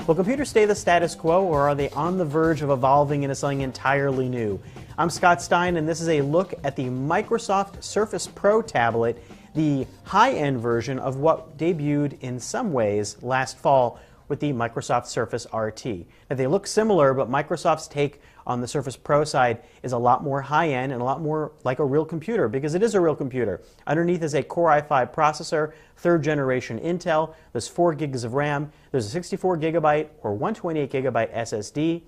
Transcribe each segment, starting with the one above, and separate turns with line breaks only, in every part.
Will computers stay the status quo, or are they on the verge of evolving into something entirely new? I'm Scott Stein, and this is a look at the Microsoft Surface Pro tablet, the high-end version of what debuted in some ways last fall with the Microsoft Surface RT. Now, they look similar, but Microsoft's take on the Surface Pro side is a lot more high-end and a lot more like a real computer, because it is a real computer. Underneath is a Core i5 processor, third generation Intel, there's 4 gigs of RAM, there's a 64 gigabyte or 128 gigabyte SSD,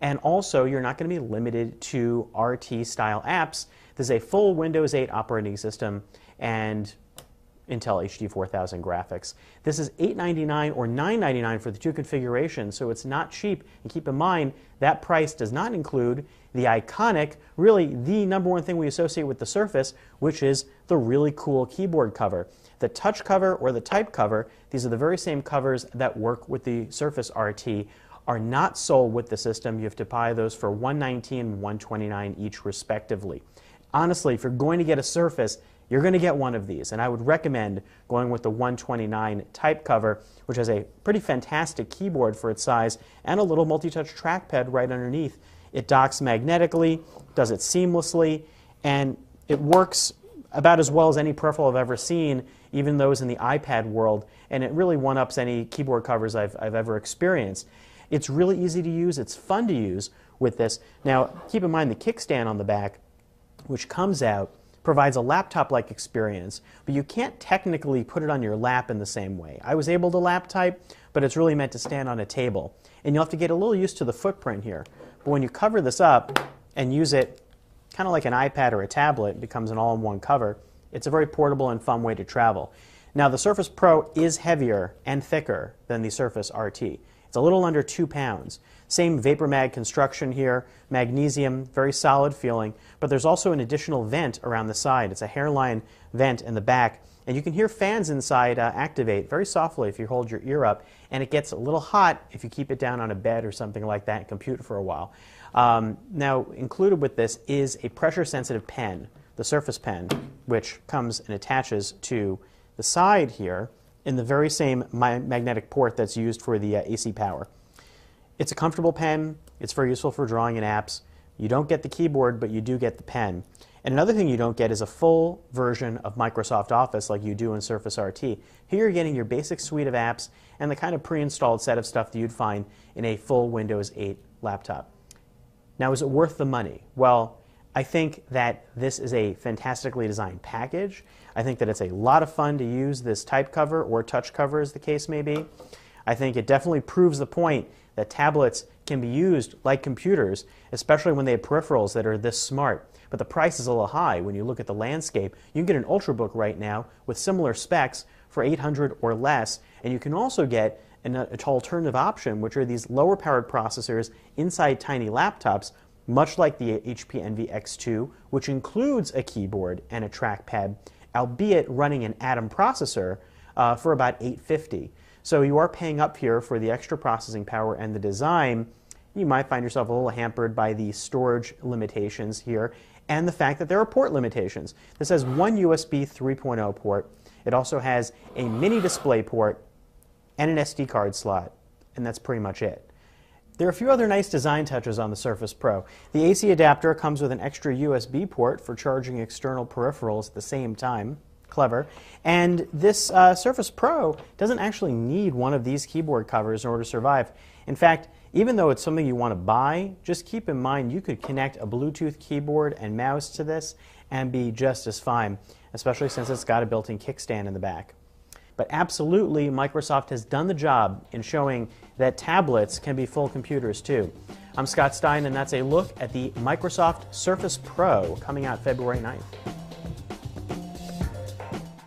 and also you're not going to be limited to RT-style apps. There's a full Windows 8 operating system and Intel HD 4000 graphics. This is $899 or $999 for the two configurations, so it's not cheap. And keep in mind, that price does not include the iconic, really the number one thing we associate with the Surface, which is the really cool keyboard cover. The touch cover or the type cover, these are the very same covers that work with the Surface RT, are not sold with the system. You have to buy those for $119 and $129 each respectively. Honestly, if you're going to get a Surface, you're going to get one of these, and I would recommend going with the 129 type cover, which has a pretty fantastic keyboard for its size and a little multi-touch trackpad right underneath. It docks magnetically, does it seamlessly, and it works about as well as any peripheral I've ever seen, even those in the iPad world, and it really one-ups any keyboard covers I've ever experienced. It's really easy to use, it's fun to use with this. Now, keep in mind the kickstand on the back, which comes out, provides a laptop-like experience, but you can't technically put it on your lap in the same way. I was able to lap type, but it's really meant to stand on a table. And you'll have to get a little used to the footprint here. But when you cover this up and use it kind of like an iPad or a tablet, it becomes an all-in-one cover, it's a very portable and fun way to travel. Now, the Surface Pro is heavier and thicker than the Surface RT. It's a little under 2 pounds. Same VaporMag construction here, magnesium, very solid feeling, but there's also an additional vent around the side. It's a hairline vent in the back, and you can hear fans inside activate very softly if you hold your ear up, and it gets a little hot if you keep it down on a bed or something like that and compute for a while. Now, included with this is a pressure-sensitive pen, the Surface Pen, which comes and attaches to the side here in the very same magnetic port that's used for the AC power. It's a comfortable pen. It's very useful for drawing in apps. You don't get the keyboard, but you do get the pen. And another thing you don't get is a full version of Microsoft Office like you do in Surface RT. Here you're getting your basic suite of apps and the kind of pre-installed set of stuff that you'd find in a full Windows 8 laptop. Now, is it worth the money? Well, I think that this is a fantastically designed package. I think that it's a lot of fun to use this type cover or touch cover, as the case may be. I think it definitely proves the point that tablets can be used like computers, especially when they have peripherals that are this smart. But the price is a little high when you look at the landscape. You can get an Ultrabook right now with similar specs for $800 or less, and you can also get an alternative option, which are these lower powered processors inside tiny laptops, much like the HP Envy X2, which includes a keyboard and a trackpad, albeit running an Atom processor for about $850. So you are paying up here for the extra processing power and the design. You might find yourself a little hampered by the storage limitations here and the fact that there are port limitations. This has one USB 3.0 port. It also has a mini display port and an SD card slot, and that's pretty much it. There are a few other nice design touches on the Surface Pro. The AC adapter comes with an extra USB port for charging external peripherals at the same time. Clever. And this Surface Pro doesn't actually need one of these keyboard covers in order to survive. In fact, even though it's something you want to buy, just keep in mind you could connect a Bluetooth keyboard and mouse to this and be just as fine, especially since it's got a built-in kickstand in the back. But absolutely, Microsoft has done the job in showing that tablets can be full computers too. I'm Scott Stein, and that's a look at the Microsoft Surface Pro coming out February 9th.